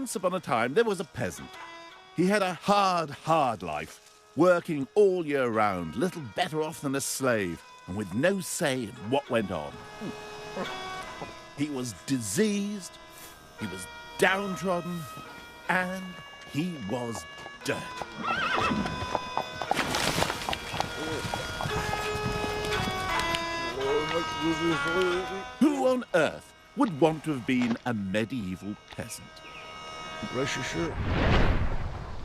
Once upon a time, there was a peasant. He had a hard life, working all year round, little better off than a slave, and with no say in what went on. He was diseased, he was downtrodden, and he was dirty. Who on earth would want to have been a medieval peasant? Brush your shirt.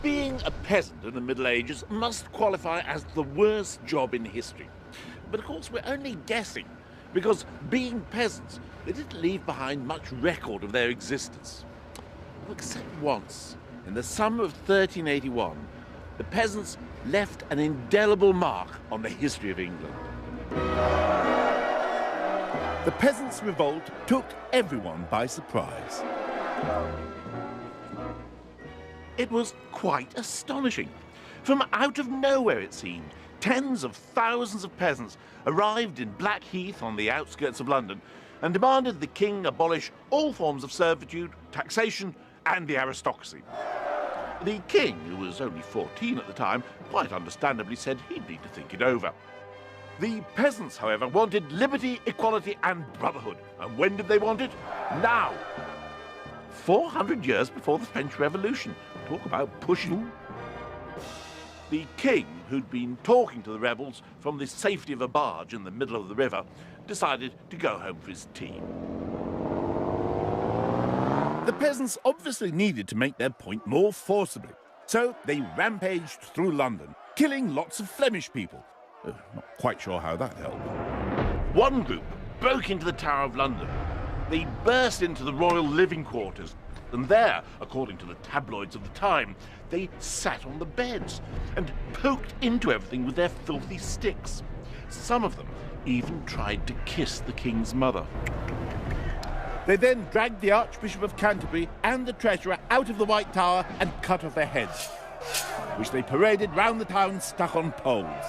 Being a peasant in the Middle Ages must qualify as the worst job in history. But of course we're only guessing, because being peasants, they didn't leave behind much record of their existence. Except once, in the summer of 1381, the peasants left an indelible mark on the history of England. The peasants' revolt took everyone by surprise. It was quite astonishing. From out of nowhere, it seemed, tens of thousands of peasants arrived in Blackheath on the outskirts of London and demanded the king abolish all forms of servitude, taxation, and the aristocracy. The king, who was only 14 at the time, quite understandably said he'd need to think it over. The peasants, however, wanted liberty, equality, and brotherhood. And when did they want it? Now! 400 years before the French Revolution. Talk about pushing. The king, who'd been talking to the rebels from the safety of a barge in the middle of the river, decided to go home for his tea. The peasants obviously needed to make their point more forcibly, so they rampaged through London, killing lots of Flemish people. Not quite sure how that helped. One group broke into the Tower of London. They burst into the royal living quarters, and there, according to the tabloids of the time, they sat on the beds and poked into everything with their filthy sticks. Some of them even tried to kiss the king's mother. They then dragged the Archbishop of Canterbury and the Treasurer out of the White Tower and cut off their heads, which they paraded round the town stuck on poles.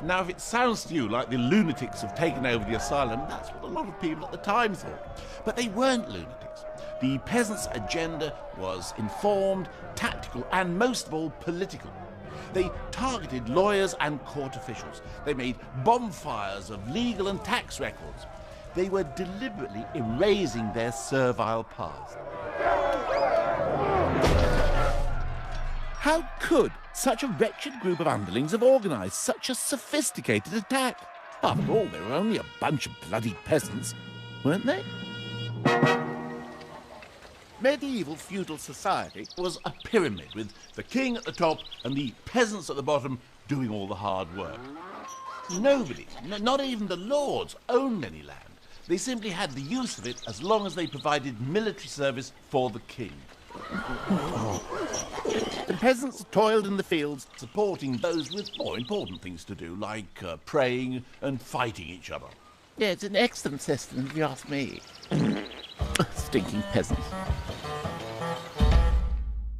Now, if it sounds to you like the lunatics have taken over the asylum, that's what a lot of people at the time thought. But they weren't lunatics. The peasants' agenda was informed, tactical, and most of all, political. They targeted lawyers and court officials. They made bonfires of legal and tax records. They were deliberately erasing their servile past. How could such a wretched group of underlings have organised such a sophisticated attack? After all, they were only a bunch of bloody peasants, weren't they? Medieval feudal society was a pyramid with the king at the top and the peasants at the bottom doing all the hard work. Nobody, not even the lords, owned any land. They simply had the use of it as long as they provided military service for the king. The peasants toiled in the fields, supporting those with more important things to do, like praying and fighting each other. Yeah, it's an excellent system, if you ask me. Stinking peasants.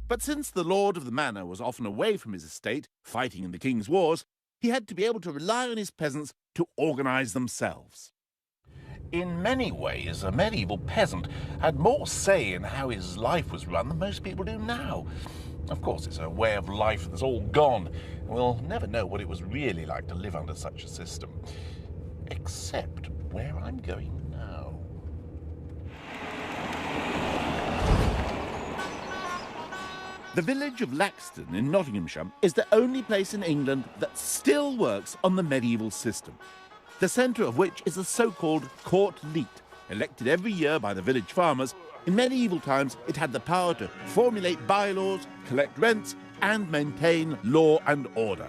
But since the lord of the manor was often away from his estate, fighting in the king's wars, he had to be able to rely on his peasants to organise themselves. In many ways, a medieval peasant had more say in how his life was run than most people do now. Of course, it's a way of life that's all gone, and we'll never know what it was really like to live under such a system. Except where I'm going now. The village of Laxton in Nottinghamshire is the only place in England that still works on the medieval system, the centre of which is the so-called court leet, elected every year by the village farmers. In medieval times, it had the power to formulate bylaws, collect rents, and maintain law and order.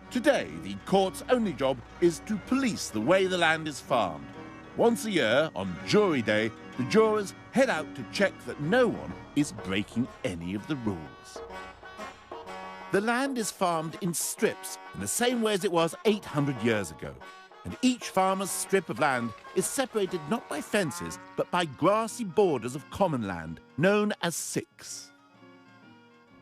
Today, the court's only job is to police the way the land is farmed. Once a year, on jury day, the jurors head out to check that no one is breaking any of the rules. The land is farmed in strips in the same way as it was 800 years ago, and each farmer's strip of land is separated not by fences but by grassy borders of common land known as sicks.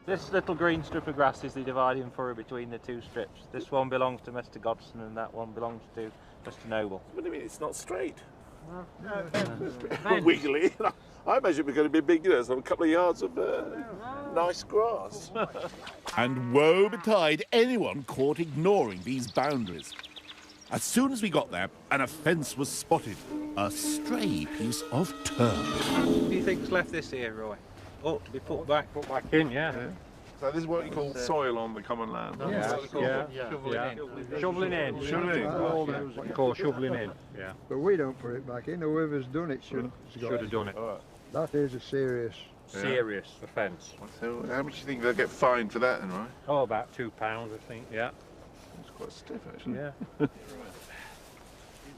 This little green strip of grass is the dividing furrow between the two strips. This one belongs to Mr. Godson and that one belongs to Mr. Noble. What do you mean it's not straight? Well, Wiggly. I imagine we're going to be big, you know, some couple of yards of nice grass. And woe betide anyone caught ignoring these boundaries. As soon as we got there, an offence was spotted. A stray piece of turf. What do you think's left this here, Roy? Ought to be put back in, yeah. So this is what you call soil on the common land. Shoveling in. What you call shoveling in. Yeah. But we don't put it back in. Whoever's done it should have done it. That is a serious offence. So how much do you think they'll get fined for that then, right? Oh, about £2, I think, yeah. It's quite stiff, actually. Yeah.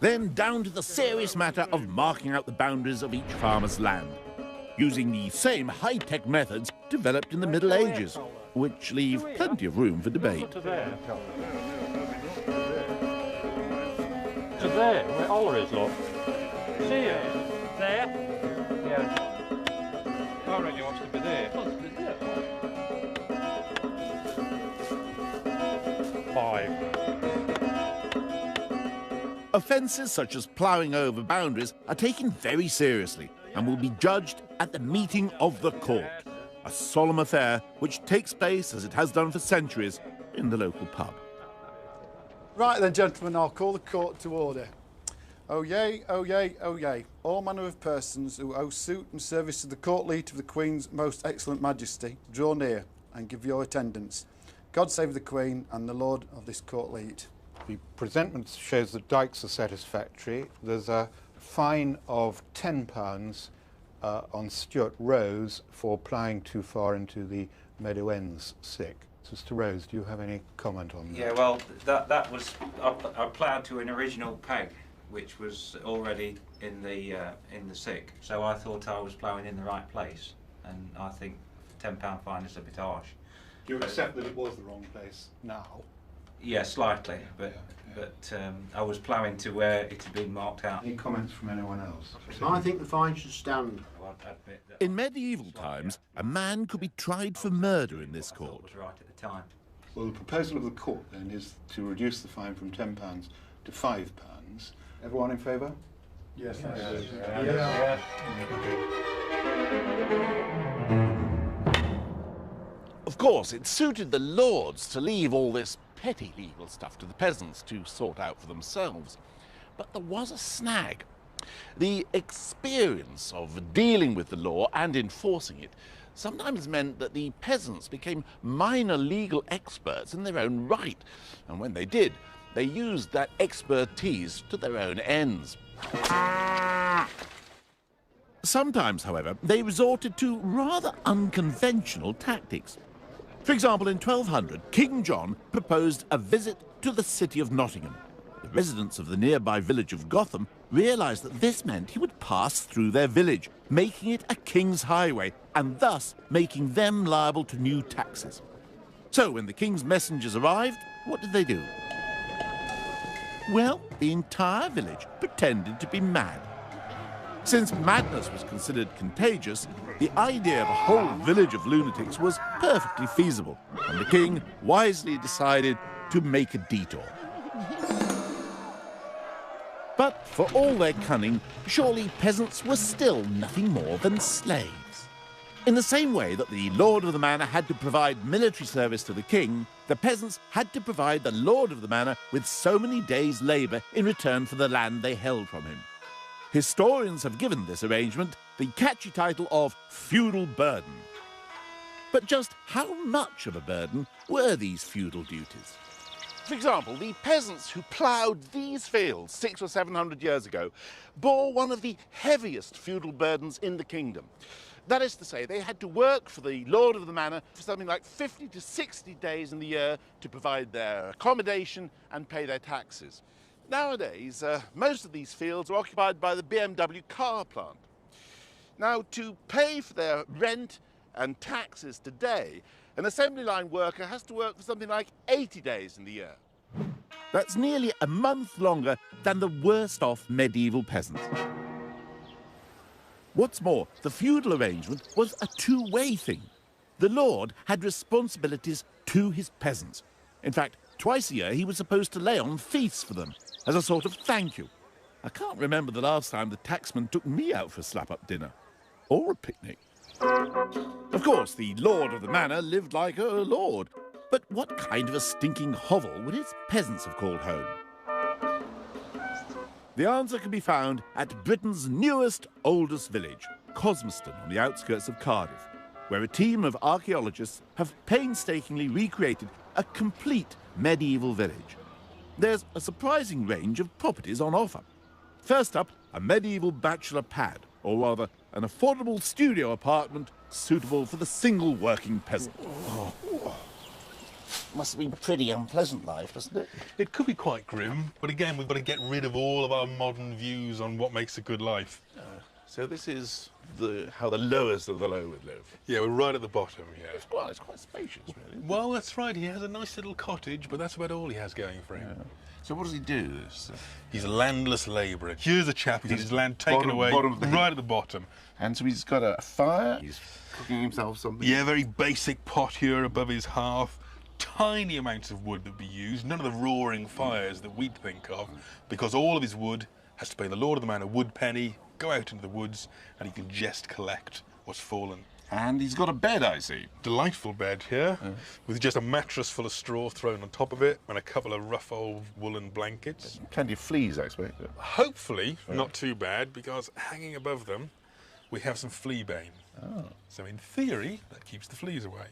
Then down to the serious matter of marking out the boundaries of each farmer's land, using the same high-tech methods developed in the Middle Ages, which leave plenty of room for debate. To there, where Oller is, look. See it? There? Yeah. I reckon he wants to be there. 5. Offences such as ploughing over boundaries are taken very seriously and will be judged at the meeting of the court, a solemn affair which takes place, as it has done for centuries, in the local pub. Right then, gentlemen, I'll call the court to order. Oh yea, oh yea, oh yea, all manner of persons who owe suit and service to the court leet of the Queen's most excellent majesty, draw near and give your attendance. God save the Queen and the Lord of this court leet. The presentment shows the dikes are satisfactory. There's a fine of £10 on Stuart Rose for ploughing too far into the meadow ends sick. So, Mr. Rose, do you have any comment on that? Yeah, well, that was I ploughed to an original peg, which was already in the sick. So I thought I was ploughing in the right place, and I think £10 fine is a bit harsh. Do you accept that it was the wrong place now? Yeah, slightly, but I was ploughing to where it had been marked out. Any comments from anyone else? I think the fine should stand. In medieval times, a man could be tried for murder in this I thought court. was right at the time. Well, the proposal of the court then is to reduce the fine from £10 to £5. Everyone in favour? Yes. Of course, it suited the lords to leave all this petty legal stuff to the peasants to sort out for themselves. But there was a snag. The experience of dealing with the law and enforcing it sometimes meant that the peasants became minor legal experts in their own right, and when they did, they used that expertise to their own ends. Sometimes, however, they resorted to rather unconventional tactics. For example, in 1200, King John proposed a visit to the city of Nottingham. The residents of the nearby village of Gotham realised that this meant he would pass through their village, making it a king's highway, and thus making them liable to new taxes. So when the king's messengers arrived, what did they do? Well, the entire village pretended to be mad. Since madness was considered contagious, the idea of a whole village of lunatics was perfectly feasible, and the king wisely decided to make a detour. But for all their cunning, surely peasants were still nothing more than slaves. In the same way that the lord of the manor had to provide military service to the king, the peasants had to provide the lord of the manor with so many days' labour in return for the land they held from him. Historians have given this arrangement the catchy title of feudal burden. But just how much of a burden were these feudal duties? For example, the peasants who ploughed these fields 600 or 700 years ago bore one of the heaviest feudal burdens in the kingdom. That is to say, they had to work for the lord of the manor for something like 50 to 60 days in the year to provide their accommodation and pay their taxes. Nowadays, most of these fields are occupied by the BMW car plant. Now, to pay for their rent and taxes today, an assembly line worker has to work for something like 80 days in the year. That's nearly a month longer than the worst-off medieval peasants. What's more, the feudal arrangement was a two-way thing. The lord had responsibilities to his peasants. In fact, twice a year he was supposed to lay on feasts for them as a sort of thank you. I can't remember the last time the taxman took me out for a slap-up dinner. or a picnic. Of course, the lord of the manor lived like a lord. But what kind of a stinking hovel would his peasants have called home? The answer can be found at Britain's newest, oldest village, Cosmoston, on the outskirts of Cardiff, where a team of archaeologists have painstakingly recreated a complete medieval village. There's a surprising range of properties on offer. First up, a medieval bachelor pad, or rather, an affordable studio apartment suitable for the single working peasant. Must have been a pretty unpleasant life, doesn't it? It could be quite grim, but again, we've got to get rid of all of our modern views on what makes a good life. So this is how the lowest of the low would live. Yeah, we're right at the bottom here. It's quite spacious, really. Well, that's right. He has a nice little cottage, but that's about all he has going for him. Yeah. So what does he do? He's a landless labourer. Here's a chap who's had his land taken away right at the bottom. And so he's got a fire. He's cooking himself something. Yeah, very basic pot here above his hearth. Tiny amounts of wood that we use, none of the roaring fires that we'd think of, because all of his wood has to pay the lord of the manor a wood penny, go out into the woods, and he can just collect what's fallen. And he's got a bed, I see. Delightful bed here, with just a mattress full of straw thrown on top of it, and a couple of rough old woolen blankets. Plenty of fleas, I expect. Hopefully not too bad, because hanging above them, we have some flea bane. Oh. So in theory, that keeps the fleas away.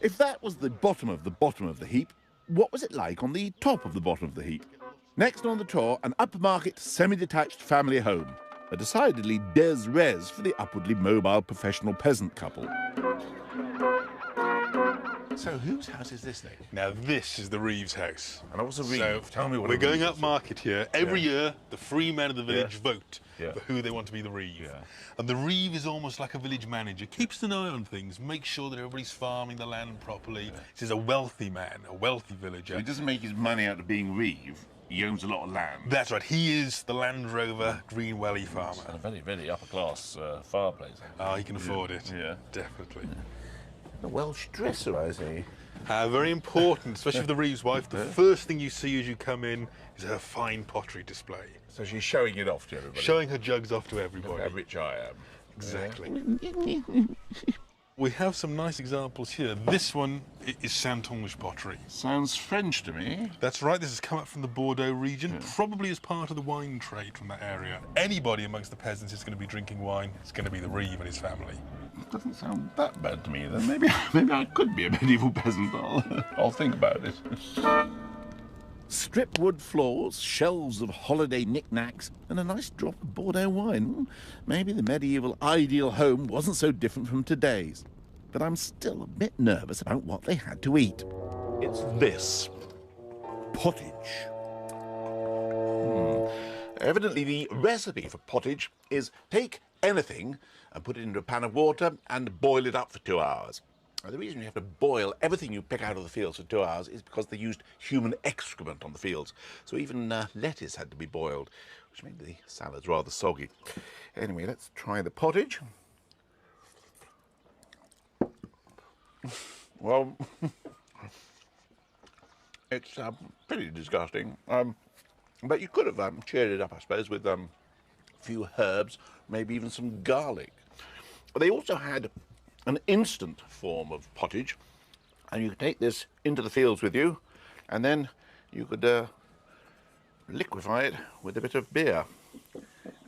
If that was the bottom of the heap, what was it like on the top of the bottom of the heap? Next on the tour, an upmarket, semi-detached family home. A decidedly des res for the upwardly mobile professional peasant couple. So whose house is this, then? Now this is the Reeves house. And what's a Reeve? So Tell me what we're going up market here. Every year, the free men of the village vote for who they want to be the Reeve. Yeah. And the Reeve is almost like a village manager. Keeps an eye on things, makes sure that everybody's farming the land properly. He's a wealthy man, a wealthy villager. So he doesn't make his money out of being Reeve. He owns a lot of land. That's right. He is the Land Rover Greenwelly farmer. And a very, very upper-class fireplace. Oh, he can afford it. Yeah. Definitely. A Welsh dresser, I see. Very important, especially for the Reeves wife. The first thing you see as you come in is her fine pottery display. So she's showing it off to everybody. Showing her jugs off to everybody. Look how rich I am. Exactly. We have some nice examples here. This one is Saintonge pottery. Sounds French to me. That's right, this has come up from the Bordeaux region, probably as part of the wine trade from that area. Anybody amongst the peasants is going to be drinking wine, it's going to be the Reeve and his family. Doesn't sound that bad to me, then. Maybe I could be a medieval peasant. I'll think about it. Strip wood floors, shelves of holiday knickknacks, and a nice drop of Bordeaux wine. Maybe the medieval ideal home wasn't so different from today's. But I'm still a bit nervous about what they had to eat. It's this. Pottage. Evidently, the recipe for pottage is take anything and put it into a pan of water and boil it up for 2 hours. Now, the reason you have to boil everything you pick out of the fields for 2 hours is because they used human excrement on the fields. So even lettuce had to be boiled, which made the salads rather soggy. Anyway, let's try the pottage. Well, it's pretty disgusting. But you could have cheered it up, I suppose, with a few herbs, maybe even some garlic. They also had an instant form of pottage, and you could take this into the fields with you, and then you could liquefy it with a bit of beer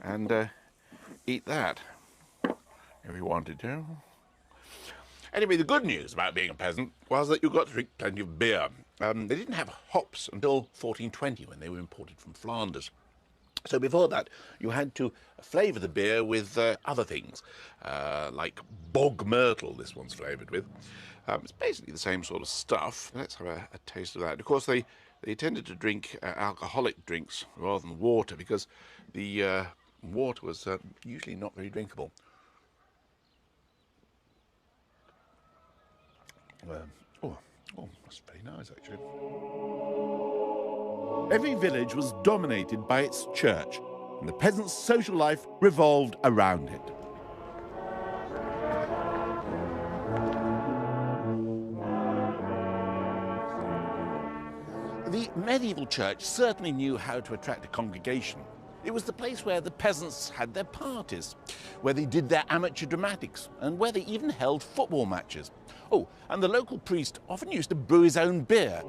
and eat that if you wanted to. Anyway, the good news about being a peasant was that you got to drink plenty of beer. They didn't have hops until 1420, when they were imported from Flanders. So before that, you had to flavour the beer with other things, like bog myrtle, this one's flavoured with. It's basically the same sort of stuff. Let's have a taste of that. Of course, they tended to drink alcoholic drinks rather than water, because the water was usually not very drinkable. That's very nice, actually. Every village was dominated by its church, and the peasants' social life revolved around it. The medieval church certainly knew how to attract a congregation. It was the place where the peasants had their parties, where they did their amateur dramatics, and where they even held football matches. Oh, and the local priest often used to brew his own beer,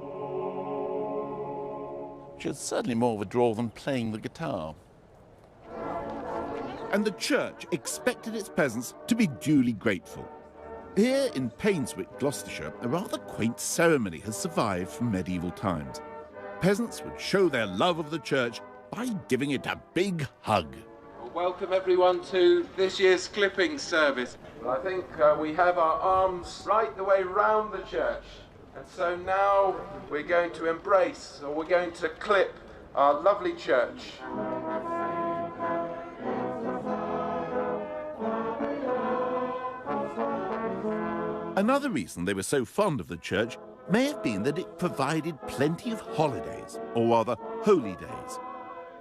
which is certainly more of a draw than playing the guitar. And the church expected its peasants to be duly grateful. Here in Painswick, Gloucestershire, a rather quaint ceremony has survived from medieval times. Peasants would show their love of the church by giving it a big hug. Welcome everyone to this year's clipping service. I think we have our arms right the way round the church. And so now we're going to embrace, or we're going to clip our lovely church. Another reason they were so fond of the church may have been that it provided plenty of holidays, or rather, holy days.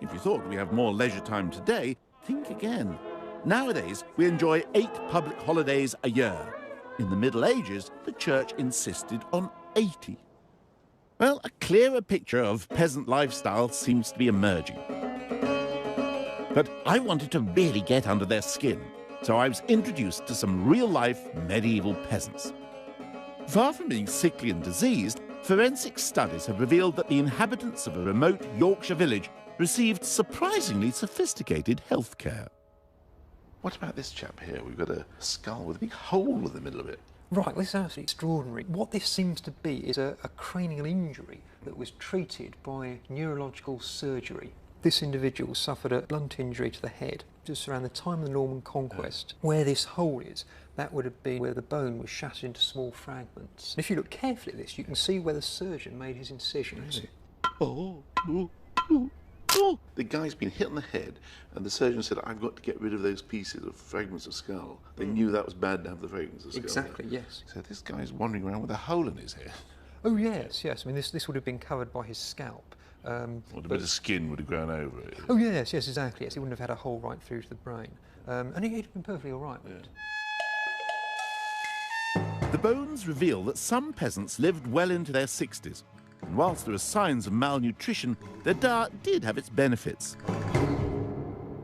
If you thought we have more leisure time today, think again. Nowadays, we enjoy 8 public holidays a year. In the Middle Ages, the church insisted on 80. Well, a clearer picture of peasant lifestyle seems to be emerging. But I wanted to really get under their skin, so I was introduced to some real-life medieval peasants. Far from being sickly and diseased, forensic studies have revealed that the inhabitants of a remote Yorkshire village received surprisingly sophisticated health care. What about this chap here? We've got a skull with a big hole in the middle of it. Right, this is absolutely extraordinary. What this seems to be is a cranial injury that was treated by neurological surgery. This individual suffered a blunt injury to the head just around the time of the Norman Conquest. Where this hole is, that would have been where the bone was shattered into small fragments. And if you look carefully at this, you can see where the surgeon made his incisions. Really? The guy's been hit on the head, and the surgeon said, I've got to get rid of those pieces of fragments of skull. They knew that was bad to have the fragments of skull. Exactly, yes. So this guy's wandering around with a hole in his head. Oh, yes, yes. I mean, this would have been covered by his scalp. Or a bit of skin would have grown over it. Oh, yes, yes, exactly. Yes, he wouldn't have had a hole right through to the brain. And he'd have been perfectly all right with it. The bones reveal that some peasants lived well into their 60s, and whilst there are signs of malnutrition, their diet did have its benefits.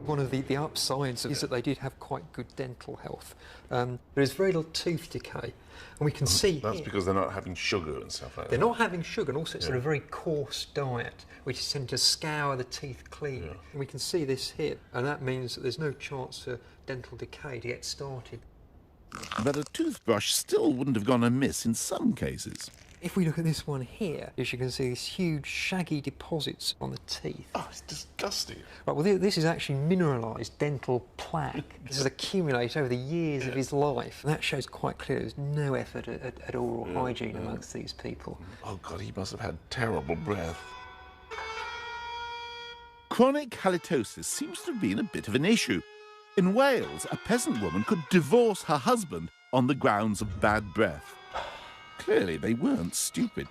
One of the upsides is that they did have quite good dental health. There is very little tooth decay, and we can see That's here, because they're not having sugar and stuff like that. they're not having sugar, and also it's a very coarse diet, which is tend to scour the teeth clean. And we can see this here, and that means that there's no chance for dental decay to get started. But a toothbrush still wouldn't have gone amiss in some cases. If we look at this one here, as you can see, these huge shaggy deposits on the teeth. Oh, it's disgusting. Right, well, this is actually mineralised dental plaque. This has accumulated over the years of his life. And that shows quite clearly there's no effort at oral hygiene amongst these people. Oh, God, he must have had terrible breath. Chronic halitosis seems to have been a bit of an issue. In Wales, a peasant woman could divorce her husband on the grounds of bad breath. Clearly, they weren't stupid.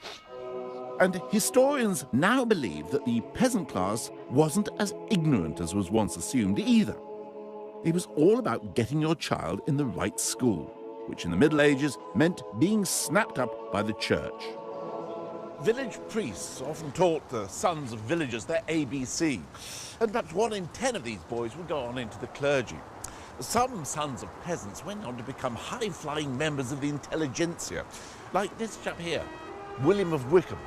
And historians now believe that the peasant class wasn't as ignorant as was once assumed either. It was all about getting your child in the right school, which in the Middle Ages meant being snapped up by the church. Village priests often taught the sons of villagers their ABC, and perhaps 1 in 10 of these boys would go on into the clergy. Some sons of peasants went on to become high-flying members of the intelligentsia, like this chap here, William of Wickham.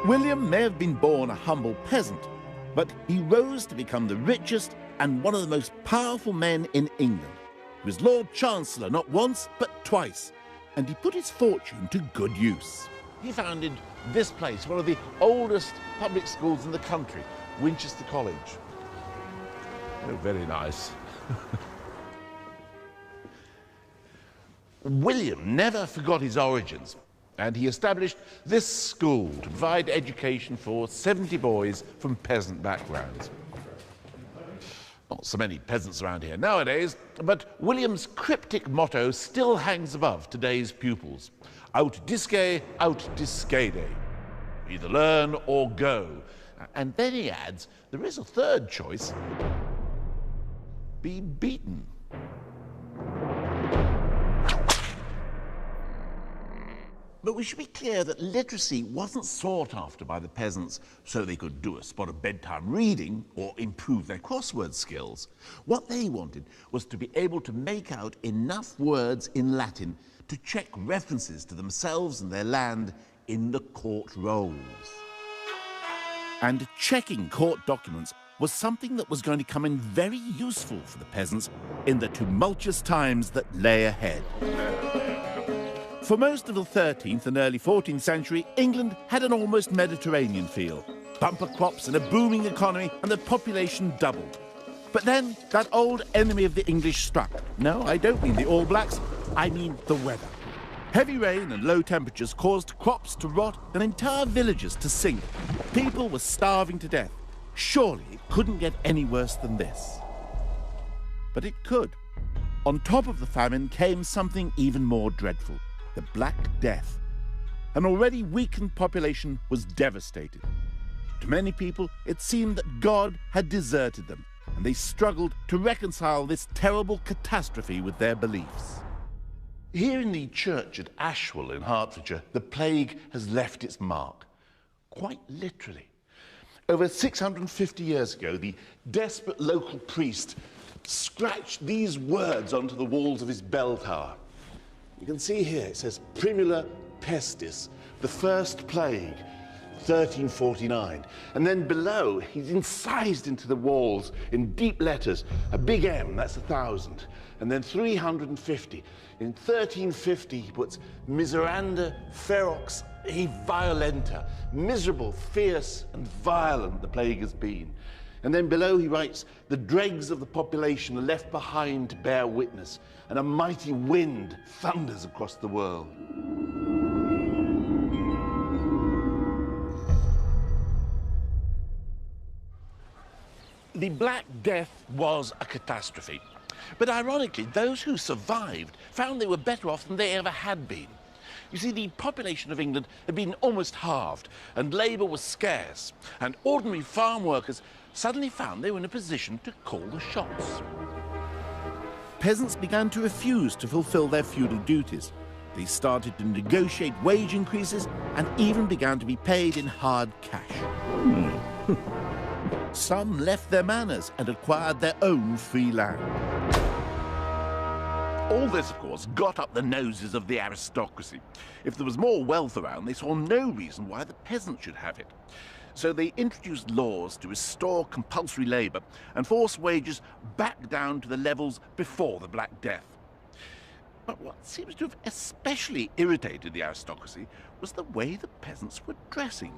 William may have been born a humble peasant, but he rose to become the richest and one of the most powerful men in England. He was Lord Chancellor not once, but twice, and he put his fortune to good use. He founded this place, one of the oldest public schools in the country, Winchester College. Oh, very nice. William never forgot his origins, and he established this school to provide education for 70 boys from peasant backgrounds. Not so many peasants around here nowadays, but William's cryptic motto still hangs above today's pupils. Aut disce, aut discede. Either learn or go. And then he adds, there is a third choice. Be beaten. But we should be clear that literacy wasn't sought after by the peasants so they could do a spot of bedtime reading or improve their crossword skills. What they wanted was to be able to make out enough words in Latin to check references to themselves and their land in the court rolls. And checking court documents was something that was going to come in very useful for the peasants in the tumultuous times that lay ahead. For most of the 13th and early 14th century, England had an almost Mediterranean feel. Bumper crops and a booming economy, and the population doubled. But then that old enemy of the English struck. No, I don't mean the All Blacks, I mean the weather. Heavy rain and low temperatures caused crops to rot and entire villages to sink. People were starving to death. Surely it couldn't get any worse than this. But it could. On top of the famine came something even more dreadful. The Black Death. An already weakened population was devastated. To many people, it seemed that God had deserted them, and they struggled to reconcile this terrible catastrophe with their beliefs. Here in the church at Ashwell in Hertfordshire, the plague has left its mark, quite literally. Over 650 years ago, the desperate local priest scratched these words onto the walls of his bell tower. You can see here, it says, Primula Pestis, the first plague, 1349. And then below, he's incised into the walls in deep letters, a big M, that's 1,000, and then 350. In 1350, he puts Miseranda ferox e violenta, miserable, fierce, and violent the plague has been. And then below he writes, the dregs of the population are left behind to bear witness, and a mighty wind thunders across the world. The Black Death was a catastrophe. But ironically, those who survived found they were better off than they ever had been. You see, the population of England had been almost halved, and labour was scarce, and ordinary farm workers suddenly found they were in a position to call the shots. Peasants began to refuse to fulfill their feudal duties. They started to negotiate wage increases and even began to be paid in hard cash. Some left their manors and acquired their own free land. All this, of course, got up the noses of the aristocracy. If there was more wealth around, they saw no reason why the peasants should have it. So they introduced laws to restore compulsory labour and force wages back down to the levels before the Black Death. But what seems to have especially irritated the aristocracy was the way the peasants were dressing.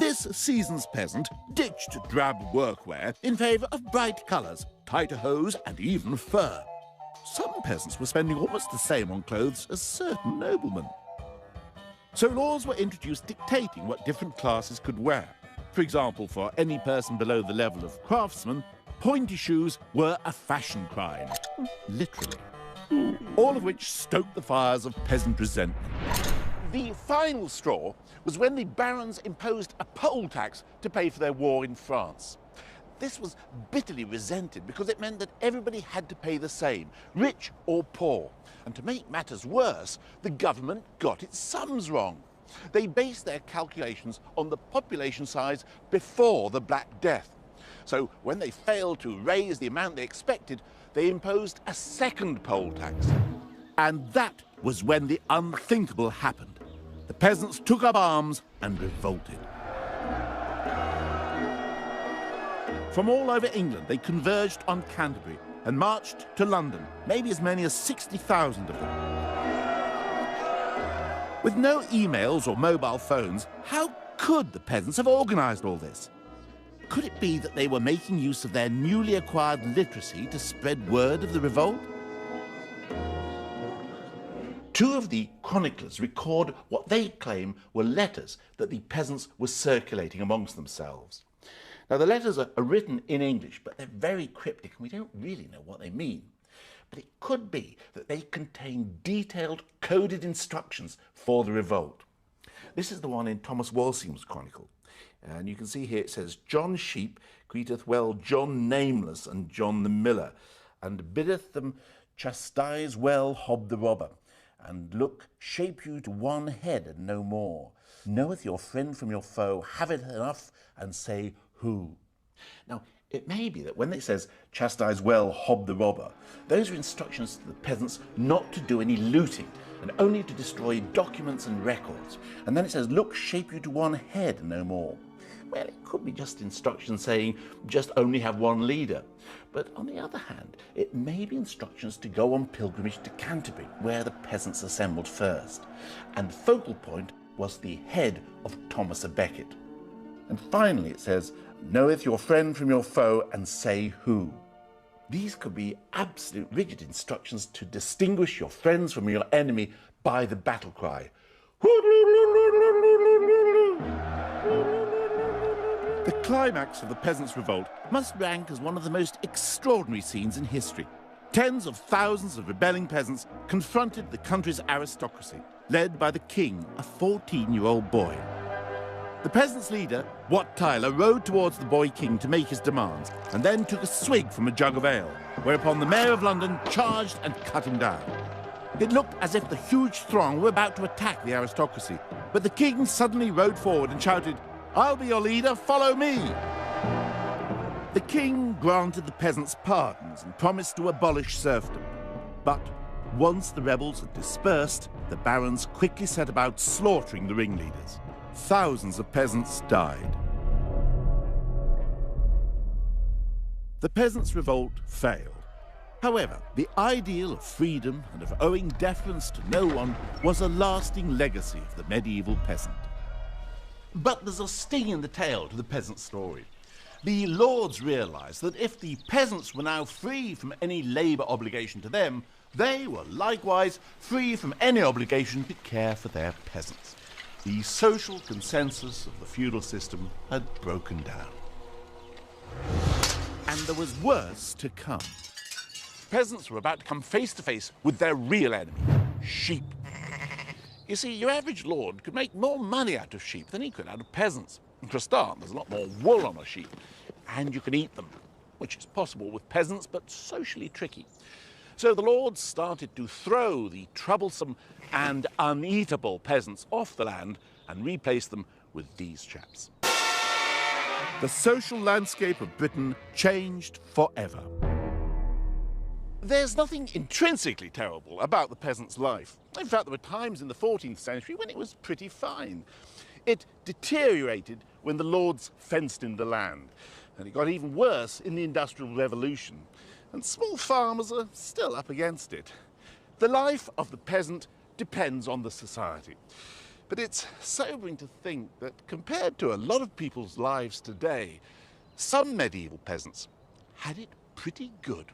This season's peasant ditched drab workwear in favour of bright colours, tighter hose and even fur. Some peasants were spending almost the same on clothes as certain noblemen. So laws were introduced dictating what different classes could wear. For example, for any person below the level of craftsman, pointy shoes were a fashion crime. Literally. All of which stoked the fires of peasant resentment. The final straw was when the barons imposed a poll tax to pay for their war in France. This was bitterly resented because it meant that everybody had to pay the same, rich or poor. And to make matters worse, the government got its sums wrong. They based their calculations on the population size before the Black Death. So when they failed to raise the amount they expected, they imposed a second poll tax. And that was when the unthinkable happened. The peasants took up arms and revolted. From all over England, they converged on Canterbury and marched to London, maybe as many as 60,000 of them. With no emails or mobile phones, how could the peasants have organised all this? Could it be that they were making use of their newly acquired literacy to spread word of the revolt? Two of the chroniclers record what they claim were letters that the peasants were circulating amongst themselves. Now, the letters are written in English, but they're very cryptic, and we don't really know what they mean. But it could be that they contain detailed, coded instructions for the revolt. This is the one in Thomas Walsingham's chronicle. And you can see here it says, John Sheep greeteth well John Nameless and John the Miller, and biddeth them chastise well Hob the Robber. and look, shape you to one head and no more. Knoweth your friend from your foe, have it enough, and say who. Now, it may be that when it says, chastise well Hob the robber, those are instructions to the peasants not to do any looting, and only to destroy documents and records. And then it says, look, shape you to one head and no more. Well, it could be just instructions saying, just only have one leader. But on the other hand, it may be instructions to go on pilgrimage to Canterbury, where the peasants assembled first. And the focal point was the head of Thomas a Becket. And finally it says, knoweth your friend from your foe, and say who. These could be absolute rigid instructions to distinguish your friends from your enemy by the battle cry. The climax of the peasants' revolt must rank as one of the most extraordinary scenes in history. Tens of thousands of rebelling peasants confronted the country's aristocracy, led by the king, a 14-year-old boy. The peasants' leader, Wat Tyler, rode towards the boy king to make his demands, and then took a swig from a jug of ale, whereupon the mayor of London charged and cut him down. It looked as if the huge throng were about to attack the aristocracy, but the king suddenly rode forward and shouted, "I'll be your leader, follow me!" The king granted the peasants pardons and promised to abolish serfdom. But once the rebels had dispersed, the barons quickly set about slaughtering the ringleaders. Thousands of peasants died. The peasants' revolt failed. However, the ideal of freedom and of owing deference to no one was a lasting legacy of the medieval peasant. But there's a sting in the tail to the peasant story. The lords realised that if the peasants were now free from any labour obligation to them, they were likewise free from any obligation to care for their peasants. The social consensus of the feudal system had broken down. And there was worse to come. Peasants were about to come face to face with their real enemy, sheep. You see, your average lord could make more money out of sheep than he could out of peasants. And for a start, there's a lot more wool on a sheep, and you can eat them, which is possible with peasants, but socially tricky. So the lords started to throw the troublesome and uneatable peasants off the land and replace them with these chaps. The social landscape of Britain changed forever. There's nothing intrinsically terrible about the peasant's life. In fact, there were times in the 14th century when it was pretty fine. It deteriorated when the lords fenced in the land, and it got even worse in the Industrial Revolution. And small farmers are still up against it. The life of the peasant depends on the society. But it's sobering to think that compared to a lot of people's lives today, some medieval peasants had it pretty good.